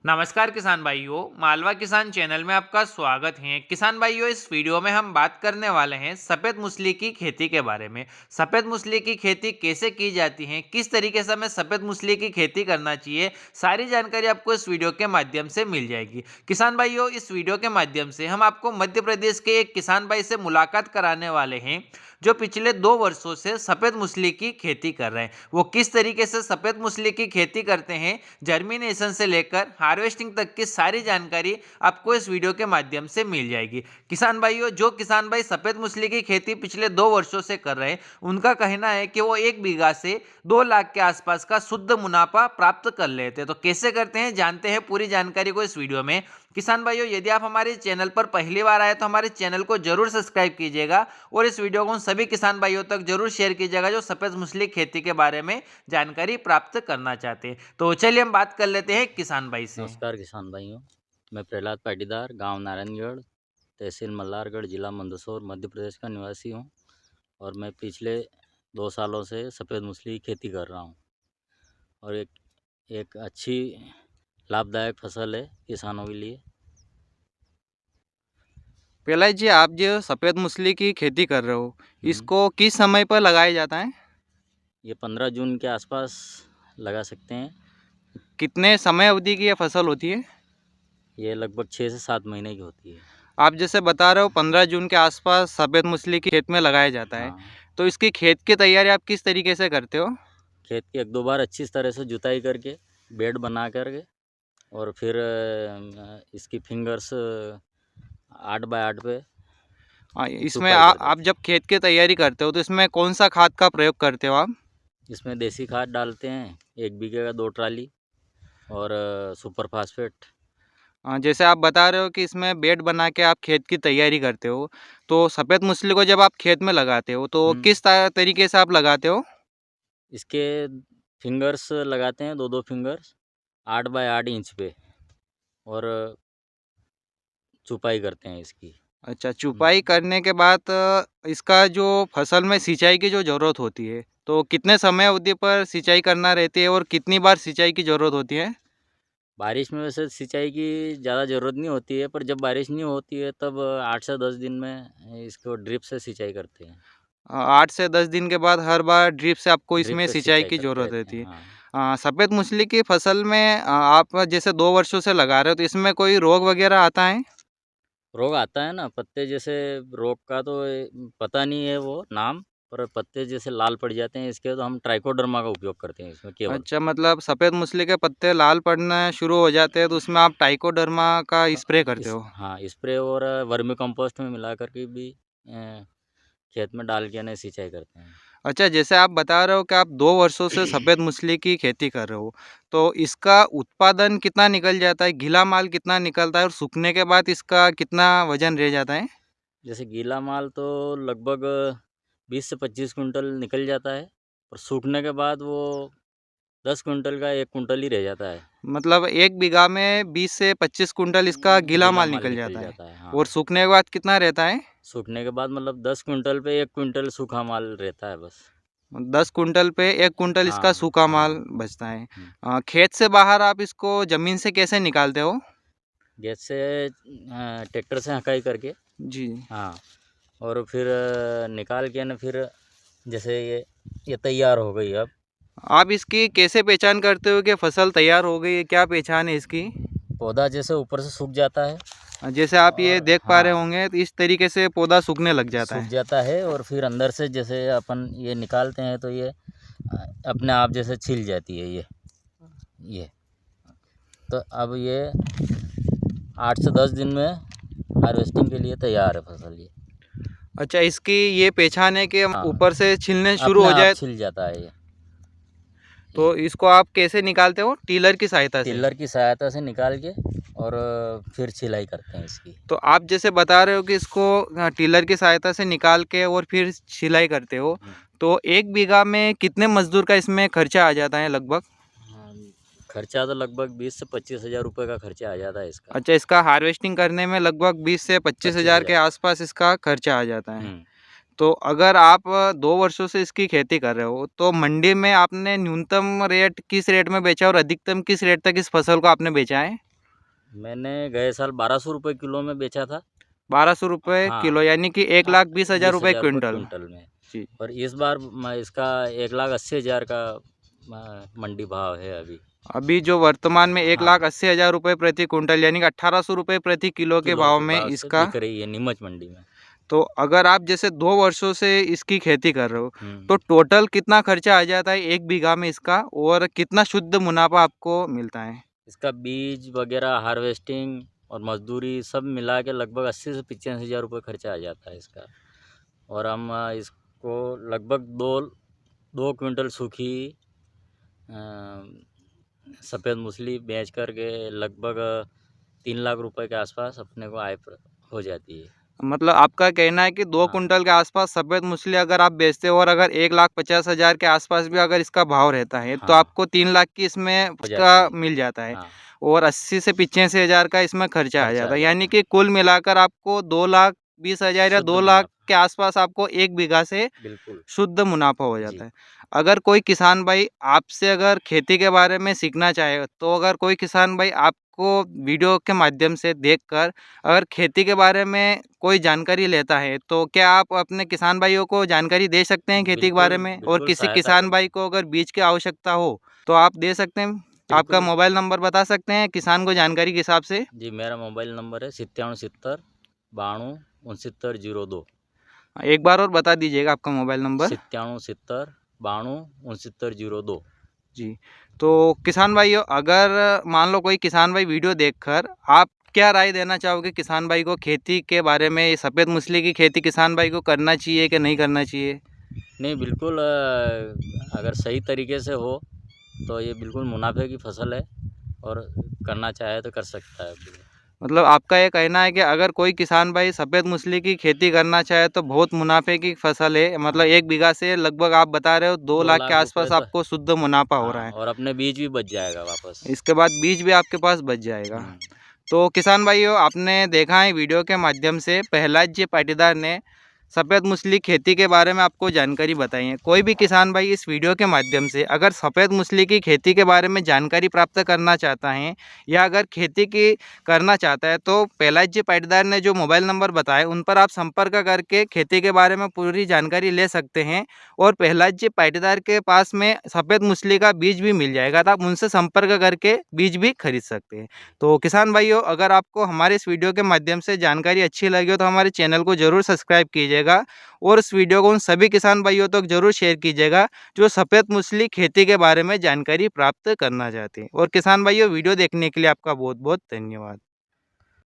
नमस्कार किसान भाइयों, मालवा किसान चैनल में आपका स्वागत है। किसान भाइयों, इस वीडियो में हम बात करने वाले हैं सफ़ेद मूसली की खेती के बारे में। सफ़ेद मूसली की खेती कैसे की जाती है, किस तरीके से हमें सफ़ेद मूसली की खेती करना चाहिए, सारी जानकारी आपको इस वीडियो के माध्यम से मिल जाएगी। किसान भाइयों, इस वीडियो के माध्यम से हम आपको मध्य प्रदेश के एक किसान भाई से मुलाकात कराने वाले हैं जो पिछले 2 वर्षों से सफ़ेद मूसली की खेती कर रहे हैं। वो किस तरीके से सफ़ेद मूसली की खेती करते हैं, जर्मिनेशन से लेकर हार्वेस्टिंग तक की सारी जानकारी आपको इस वीडियो के माध्यम से मिल जाएगी। किसान भाइयों, जो किसान भाई सफ़ेद मूसली की खेती पिछले 2 वर्षों से कर रहे हैं, उनका कहना है कि वो 1 बीघा से 2 लाख के आसपास का शुद्ध मुनाफा प्राप्त कर लेते हैं। तो कैसे करते हैं, जानते हैं पूरी जानकारी को इस वीडियो में। किसान भाइयों, यदि आप हमारे चैनल पर पहली बार आए तो हमारे चैनल को जरूर सब्सक्राइब कीजिएगा और इस वीडियो को सभी किसान भाइयों तक जरूर शेयर कीजिएगा जो सफ़ेद मूसली खेती के बारे में जानकारी प्राप्त करना चाहते हैं। तो चलिए हम बात कर लेते हैं किसान भाई से। नमस्कार किसान भाइयों। मैं प्रहलाद पाटीदार, गांव नारायणगढ़, तहसील मल्हारगढ़, जिला मंदसौर, मध्य प्रदेश का निवासी हूं और मैं पिछले 2 सालों से सफ़ेद मूसली की खेती कर रहा हूं और एक एक अच्छी लाभदायक फसल है किसानों के लिए। प्रहलाद जी, आप जो सफ़ेद मूसली की खेती कर रहे हो, हम्म, इसको किस समय पर लगाया जाता है? ये 15 जून के आसपास लगा सकते हैं। कितने समय अवधि की ये फसल होती है? ये लगभग 6 से 7 महीने की होती है। आप जैसे बता रहे हो 15 जून के आसपास सफ़ेद मूसली की खेत में लगाया जाता है, हाँ, तो इसकी खेत की तैयारी आप किस तरीके से करते हो? खेत की 1-2 बार अच्छी तरह से जुताई करके बेड बना करके और फिर इसकी फिंगर्स 8 बाय 8 पे इसमें छुपाई कर आप देते जब खेत की तैयारी करते हो तो इसमें कौन सा खाद का प्रयोग करते हो आप? हैं। इसमें देसी खाद डालते हैं, 1 बीघे का 2 ट्राली और सुपर फास्फेट। जैसे आप बता रहे हो कि इसमें बेड बना के आप खेत की तैयारी करते हो, तो सफ़ेद मूसली को जब आप खेत में लगाते हो तो हम्म, किस तरीके से आप लगाते हो? इसके फिंगर्स लगाते हैं, 2-2 फिंगर्स 8 बाय 8 इंच पे और छुपाई करते हैं इसकी। अच्छा, चुपाई हम्म, करने के बाद इसका जो फसल में सिंचाई की जो ज़रूरत होती है, तो कितने समय अवधि पर सिंचाई करना रहती है और कितनी बार सिंचाई की ज़रूरत होती है? बारिश में वैसे सिंचाई की ज़्यादा ज़रूरत नहीं होती है, पर जब बारिश नहीं होती है तब 8 से 10 दिन में इसको ड्रिप से सिंचाई करते हैं। 8 से 10 दिन के बाद हर बार ड्रिप से आपको ड्रिप इसमें से सिंचाई सिंचाई की करते ज़रूरत रहते हैं, रहती है। हाँ। सफ़ेद मूसली की फसल में आप जैसे 2 वर्षों से लगा रहे हो, तो इसमें कोई रोग वगैरह आता है? रोग आता है ना, पत्ते जैसे रोग का तो पता नहीं है वो नाम, पर पत्ते जैसे लाल पड़ जाते हैं इसके, तो हम ट्राइकोडर्मा का उपयोग करते हैं इसमें केवल। अच्छा, मतलब सफ़ेद मूसली के पत्ते लाल पड़ना शुरू हो जाते हैं, तो उसमें आप ट्राइकोडर्मा का स्प्रे करते इस हो? हाँ, स्प्रे और वर्मी कंपोस्ट में मिला करके भी खेत में डाल के ना सिंचाई करते हैं। अच्छा, जैसे आप बता रहे हो कि आप 2 वर्षों से सफ़ेद मूसली की खेती कर रहे हो, तो इसका उत्पादन कितना निकल जाता है? गीला माल कितना निकलता है और सूखने के बाद इसका कितना वज़न रह जाता है? जैसे गीला माल तो लगभग 20 से 25 कुंटल निकल जाता है, और सूखने के बाद वो 10 कुंटल का 1 कुंटल ही रह जाता है। मतलब 1 बीघा में 20 से 25 कुंटल इसका गीला गीला माल माल निकल निकल जाता है जाता है, हाँ। और सूखने के बाद कितना रहता है? सूखने के बाद मतलब 10 कुंटल पे 1 कुंटल सूखा माल रहता है बस। 10 कुंटल पे 1 कुंटल इसका हाँ, सूखा माल हाँ। बचता है। हुँ। खेत से बाहर आप इसको ज़मीन से कैसे निकालते हो? जैसे ट्रैक्टर से हकाई करके, जी। हाँ, और फिर निकाल के ना, फिर जैसे ये तैयार हो गई अब। आप इसकी कैसे पहचान करते हो कि फसल तैयार हो गई है? क्या पहचान है इसकी? पौधा जैसे ऊपर से सूख जाता है जैसे आप ये और देख पा रहे हाँ, होंगे, तो इस तरीके से पौधा सूखने लग जाता सूख है। जाता है और फिर अंदर से जैसे अपन ये निकालते हैं तो ये अपने आप जैसे छिल जाती है ये। तो अब ये 8 से 10 दिन में हार्वेस्टिंग के लिए तैयार है फसल ये। अच्छा, इसकी ये पहचान है कि हाँ, ऊपर से छिलने शुरू अपने हो आप जाए, छिल जाता है ये। तो इसको आप कैसे निकालते हो? टीलर की सहायता से? टिल्लर की सहायता से निकाल के और फिर छिलाई करते हैं इसकी। तो आप जैसे बता रहे हो कि इसको टीलर की सहायता से निकाल के और फिर सिलाई करते हो, हम्म, तो 1 बीघा में कितने मज़दूर का इसमें खर्चा आ जाता है लगभग? हाँ, खर्चा तो लगभग 20 से 25 हज़ार रुपये का खर्चा आ जाता है इसका। अच्छा, इसका हार्वेस्टिंग करने में लगभग 20 से 25 पच्चीस हज़ार के हज़ार आसपास इसका खर्चा आ जाता है। हम्म, तो अगर आप 2 वर्षों से इसकी खेती कर रहे हो, तो मंडी में आपने न्यूनतम रेट किस रेट में बेचा और अधिकतम किस रेट तक इस फसल को आपने बेचा है? मैंने गए साल 1200 रुपये किलो में बेचा था। 1200 रुपये हाँ। किलो, यानी कि 1,20,000 रुपये 20,000 क्विंटल। क्विंटल में। जी। और इस बार इसका 1,80,000 का मंडी भाव है अभी। अभी जो वर्तमान में हाँ। 1,80,000 रुपये प्रति क्विंटल, यानी कि 1,800 रुपये प्रति किलो के भाव में से इसका। बिक रही है नीमच मंडी में। तो अगर आप जैसे 2 वर्षों से इसकी खेती कर रहे हो, तो हम्म। टोटल कितना खर्चा आ जाता है 1 बीघा में इसका, और कितना शुद्ध मुनाफा आपको मिलता है? इसका बीज वगैरह, हार्वेस्टिंग और मजदूरी सब मिला के लगभग 80 से 85,000 रुपये खर्चा आ जाता है इसका। और हम इसको लगभग दो क्विंटल सूखी सफ़ेद मूसली बेच कर के लगभग 3 लाख रुपए के आसपास अपने को आय हो जाती है। मतलब आपका कहना है कि 2 हाँ। कुंटल के आसपास सफ़ेद मूसली अगर आप बेचते हो, और अगर 1,50,000 के आसपास भी अगर इसका भाव रहता है, तो हाँ। आपको 3 लाख की इसमें हो उसका जाती है। मिल जाता है। हाँ। और 80 से 85,000 का इसमें खर्चा आ खर्चा जाता आ है, जाता यानी है। कि कुल मिलाकर आपको 2,20,000 या शुद्ध 2 लाख मुनाफा। के आसपास आपको 1 बीघा से बिल्कुल। शुद्ध मुनाफा हो जी। जाता है। अगर कोई किसान भाई आपसे अगर खेती के बारे में सीखना चाहे, तो अगर कोई किसान भाई आपको वीडियो के माध्यम से देखकर अगर खेती के बारे में कोई जानकारी लेता है, तो क्या आप अपने किसान भाइयों को जानकारी दे सकते हैं खेती के बारे बिल्कुल, में? और बिल्कुल किसी सहायता किसान कर। भाई को अगर बीज की आवश्यकता हो, तो आप दे सकते हैं? आपका बिल्कुल। मोबाइल नंबर बता सकते हैं किसान को जानकारी के हिसाब से? जी, मेरा मोबाइल नंबर है 9770 92 6902। एक बार और बता दीजिएगा आपका मोबाइल नंबर। 9770 92 6902। जी। तो किसान भाइयों, अगर मान लो कोई किसान भाई वीडियो देखकर, आप क्या राय देना चाहोगे किसान भाई को खेती के बारे में? ये सफ़ेद मूसली की खेती किसान भाई को करना चाहिए कि नहीं करना चाहिए? नहीं, बिल्कुल अगर सही तरीके से हो तो ये बिल्कुल मुनाफे की फसल है, और करना चाहे तो कर सकता है। मतलब आपका ये कहना है कि अगर कोई किसान भाई सफ़ेद मूसली की खेती करना चाहे, तो बहुत मुनाफे की फसल है। मतलब हाँ। 1 बीघा से लगभग आप बता रहे हो 2 2 लाख के लाख रुपए आसपास तो। आपको शुद्ध मुनाफा हो रहा हाँ, है। और अपने बीज भी बच जाएगा वापस। इसके बाद बीज भी आपके पास बच जाएगा। हम्म। तो किसान भाइयों, आपने देखा है वीडियो के माध्यम से प्रहलाद जी पाटीदार ने सफ़ेद मूसली खेती के बारे में आपको जानकारी बताई है। कोई भी किसान भाई इस वीडियो के माध्यम से अगर सफ़ेद मूसली की खेती के बारे में जानकारी प्राप्त करना चाहता है, या अगर खेती की करना चाहता है, तो प्रहलाद जी पाटीदार ने जो मोबाइल नंबर बताए, उन पर आप संपर्क करके खेती के बारे में पूरी जानकारी ले सकते हैं। और प्रहलाद जी पाटीदार के पास में सफ़ेद मूसली का बीज भी मिल जाएगा, तो आप उनसे संपर्क करके बीज भी खरीद सकते हैं। तो किसान भाइयों, अगर आपको हमारे इस वीडियो के माध्यम से जानकारी अच्छी लगी हो, तो हमारे चैनल को ज़रूर सब्सक्राइब कीजिएगा, और इस वीडियो को उन सभी किसान भाइयों तक ज़रूर शेयर कीजिएगा जो सफ़ेद मूसली खेती के बारे में जानकारी प्राप्त करना चाहते हैं। और किसान भाइयों, वीडियो देखने के लिए आपका बहुत बहुत धन्यवाद।